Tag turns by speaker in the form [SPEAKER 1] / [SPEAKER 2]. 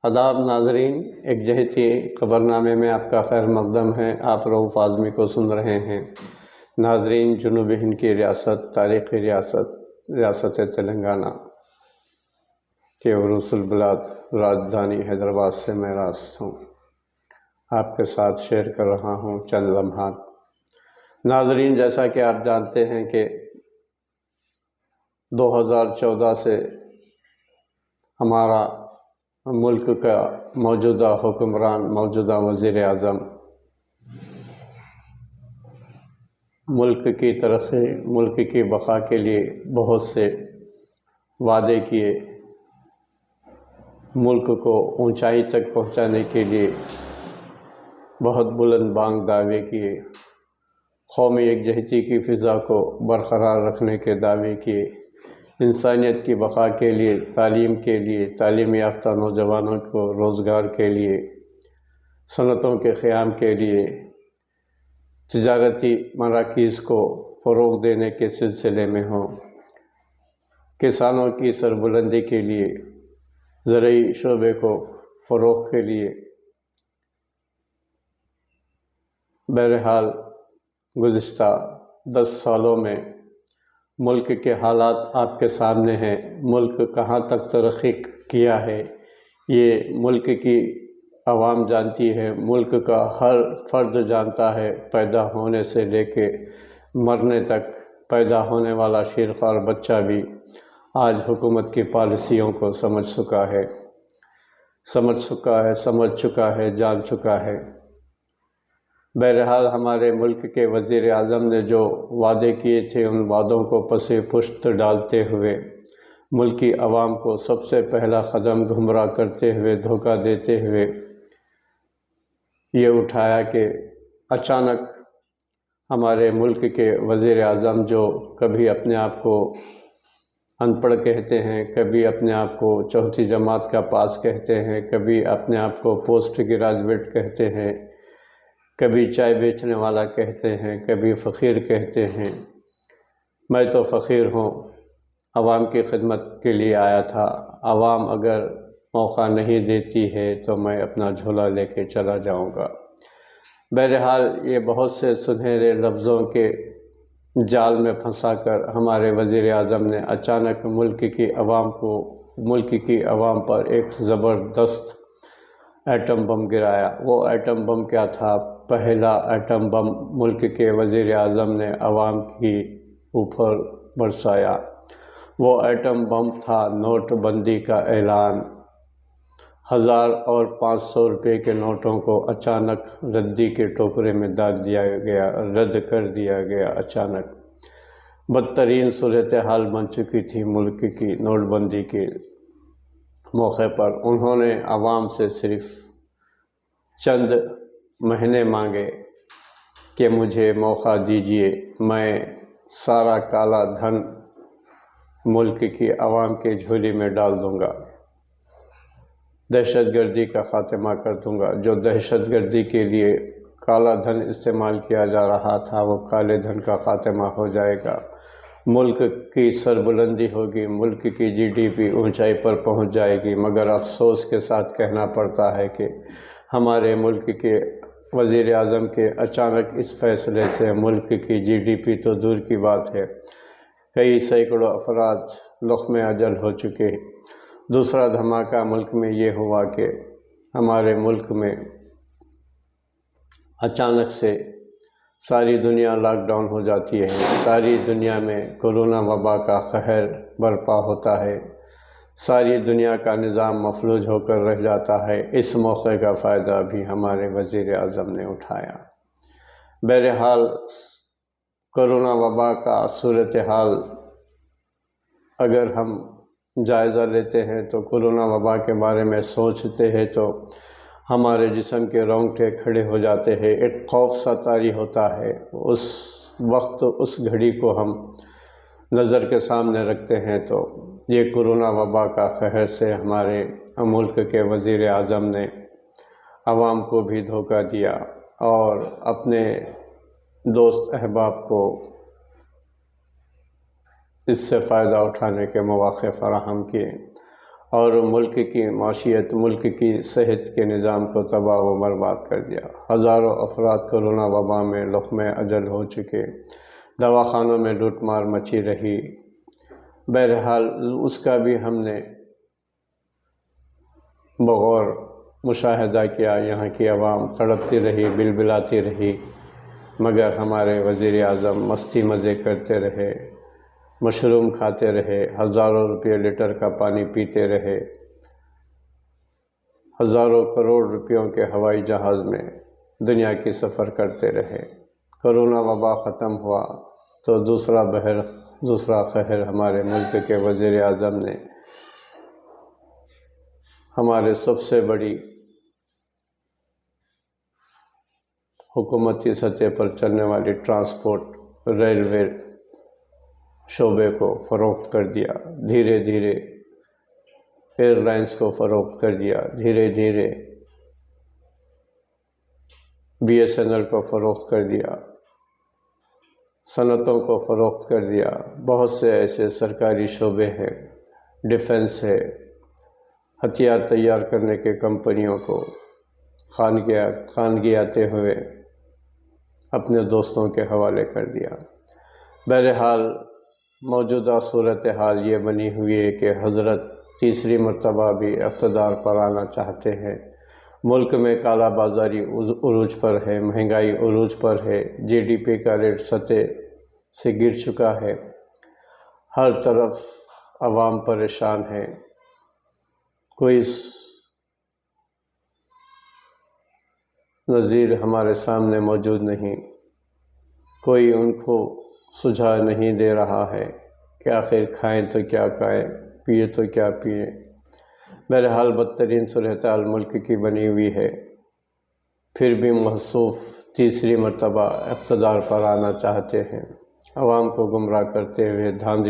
[SPEAKER 1] آداب ناظرین، ایک جہتی خبرنامے میں آپ کا خیر مقدم ہے۔ آپ رؤف اعظمی کو سن رہے ہیں۔ ناظرین، جنوبی ہند کی ریاست، تاریخی ریاست تلنگانہ کے عروس البلاد راجدھانی حیدرآباد سے میں راست ہوں، آپ کے ساتھ شیئر کر رہا ہوں چند لمحات۔ ناظرین، جیسا کہ آپ جانتے ہیں کہ 2014 سے ہمارا ملک کا موجودہ حکمران، موجودہ وزیر اعظم ملک کی ترقی، ملک کی بقا کے لیے بہت سے وعدے کیے، ملک کو اونچائی تک پہنچانے کے لیے بہت بلند بانگ دعوے کیے، قومی یکجہتی کی فضا کو برقرار رکھنے کے دعوے کیے، انسانیت کی بقا کے لیے، تعلیم یافتہ نوجوانوں کو روزگار کے لیے، صنعتوں کے قیام کے لیے، تجارتی مراکز کو فروغ دینے کے سلسلے میں ہوں، کسانوں کی سربلندی کے لیے، زرعی شعبے کو فروغ کے لیے۔ بہرحال گزشتہ 10 سالوں میں ملک کے حالات آپ کے سامنے ہیں۔ ملک کہاں تک ترقی کیا ہے یہ ملک کی عوام جانتی ہے، ملک کا ہر فرد جانتا ہے، پیدا ہونے سے لے کے مرنے تک۔ پیدا ہونے والا شیرخوار بچہ بھی آج حکومت کی پالیسیوں کو سمجھ چکا ہے، جان چکا ہے۔ بہرحال ہمارے ملک کے وزیر اعظم نے جو وعدے کیے تھے، ان وعدوں کو پس پشت ڈالتے ہوئے، ملکی عوام کو سب سے پہلا قدم گمراہ کرتے ہوئے، دھوکہ دیتے ہوئے یہ اٹھایا کہ اچانک ہمارے ملک کے وزیر اعظم، جو کبھی اپنے آپ کو ان پڑھ کہتے ہیں، کبھی اپنے آپ کو چوتھی جماعت کا پاس کہتے ہیں، کبھی اپنے آپ کو پوسٹ گریجویٹ کہتے ہیں، کبھی چائے بیچنے والا کہتے ہیں، کبھی فقیر کہتے ہیں۔ میں تو فقیر ہوں، عوام کی خدمت کے لیے آیا تھا، عوام اگر موقع نہیں دیتی ہے تو میں اپنا جھولا لے کے چلا جاؤں گا۔ بہرحال یہ بہت سے سنہرے لفظوں کے جال میں پھنسا کر ہمارے وزیر اعظم نے اچانک ملک کی عوام پر ایک زبردست ایٹم بم گرایا۔ وہ ایٹم بم کیا تھا؟ پہلا ایٹم بم ملک کے وزیر اعظم نے عوام کی اوپر برسایا۔ وہ ایٹم بم تھا نوٹ بندی کا اعلان۔ 1000 اور 500 روپے کے نوٹوں کو اچانک ردی کے ٹوکرے میں ڈال دیا گیا، رد کر دیا گیا اچانک۔ بدترین صورتحال بن چکی تھی ملک کی نوٹ بندی کے موقع پر۔ انہوں نے عوام سے صرف چند مہینے مانگے کہ مجھے موقع دیجیے، میں سارا کالا دھن ملک کی عوام کے جھولی میں ڈال دوں گا، دہشت گردی کا خاتمہ کر دوں گا۔ جو دہشت گردی کے لیے کالا دھن استعمال کیا جا رہا تھا، وہ کالے دھن کا خاتمہ ہو جائے گا، ملک کی سربلندی ہوگی، ملک کی جی ڈی پی اونچائی پر پہنچ جائے گی۔ مگر افسوس کے ساتھ کہنا پڑتا ہے کہ ہمارے ملک کے وزیر اعظم کے اچانک اس فیصلے سے ملک کی جی ڈی پی تو دور کی بات ہے، کئی سینکڑوں افراد لقمہ اجل ہو چکے۔ دوسرا دھماکہ ملک میں یہ ہوا کہ ہمارے ملک میں اچانک سے ساری دنیا لاک ڈاؤن ہو جاتی ہے، ساری دنیا میں کورونا وبا کا قہر برپا ہوتا ہے، ساری دنیا کا نظام مفلوج ہو کر رہ جاتا ہے۔ اس موقع کا فائدہ بھی ہمارے وزیر اعظم نے اٹھایا۔ بہرحال کورونا وبا کا صورتحال اگر ہم جائزہ لیتے ہیں تو کورونا وبا کے بارے میں سوچتے ہیں تو ہمارے جسم کے رونگٹے کھڑے ہو جاتے ہیں، ایک خوف سا طاری ہوتا ہے۔ اس وقت اس گھڑی کو ہم نظر کے سامنے رکھتے ہیں تو یہ کورونا وبا کا قہر سے ہمارے ملک کے وزیر اعظم نے عوام کو بھی دھوکہ دیا اور اپنے دوست احباب کو اس سے فائدہ اٹھانے کے مواقع فراہم کیے۔ اور ملک کی معیشت، ملک کی صحت کے نظام کو تباہ و برباد کر دیا۔ ہزاروں افراد کرونا وبا میں لقمہ اجل ہو چکے، دواخانوں میں لوٹ مار مچی رہی۔ بہرحال اس کا بھی ہم نے بغور مشاہدہ کیا، یہاں کی عوام تڑپتی رہی، بلبلاتی رہی، مگر ہمارے وزیر اعظم مستی مزے کرتے رہے، مشروم کھاتے رہے، ہزاروں روپے لیٹر کا پانی پیتے رہے، ہزاروں کروڑ روپیوں کے ہوائی جہاز میں دنیا کی سفر کرتے رہے۔ کرونا وبا ختم ہوا تو دوسرا قہر ہمارے ملک کے وزیر اعظم نے ہمارے سب سے بڑی حکومتی سطح پر چلنے والی ٹرانسپورٹ ریلوے شعبے کو فروخت کر دیا، دھیرے دھیرے ایئر لائنز کو فروخت کر دیا، دھیرے دھیرے BSNL کو فروخت کر دیا، صنعتوں کو فروخت کر دیا۔ بہت سے ایسے سرکاری شعبے ہیں، ڈیفنس ہے، ہتھیار تیار کرنے کے کمپنیوں کو خانگی آتے ہوئے اپنے دوستوں کے حوالے کر دیا۔ بہرحال موجودہ صورتحال یہ بنی ہوئی ہے کہ حضرت تیسری مرتبہ بھی اقتدار پر آنا چاہتے ہیں۔ ملک میں کالا بازاری عروج پر ہے، مہنگائی عروج پر ہے، GDP کا ریٹ سطح سے گر چکا ہے، ہر طرف عوام پریشان ہے، کوئی نظیر ہمارے سامنے موجود نہیں، کوئی ان کو سجھاؤ نہیں دے رہا ہے کہ آخر کھائیں تو کیا کھائیں، پیے تو کیا پئیں۔ بہرحال بدترین صورتحال ملک کی بنی ہوئی ہے، پھر بھی محسوف تیسری مرتبہ اقتدار پر آنا چاہتے ہیں، عوام کو گمراہ کرتے ہوئے دھاندلی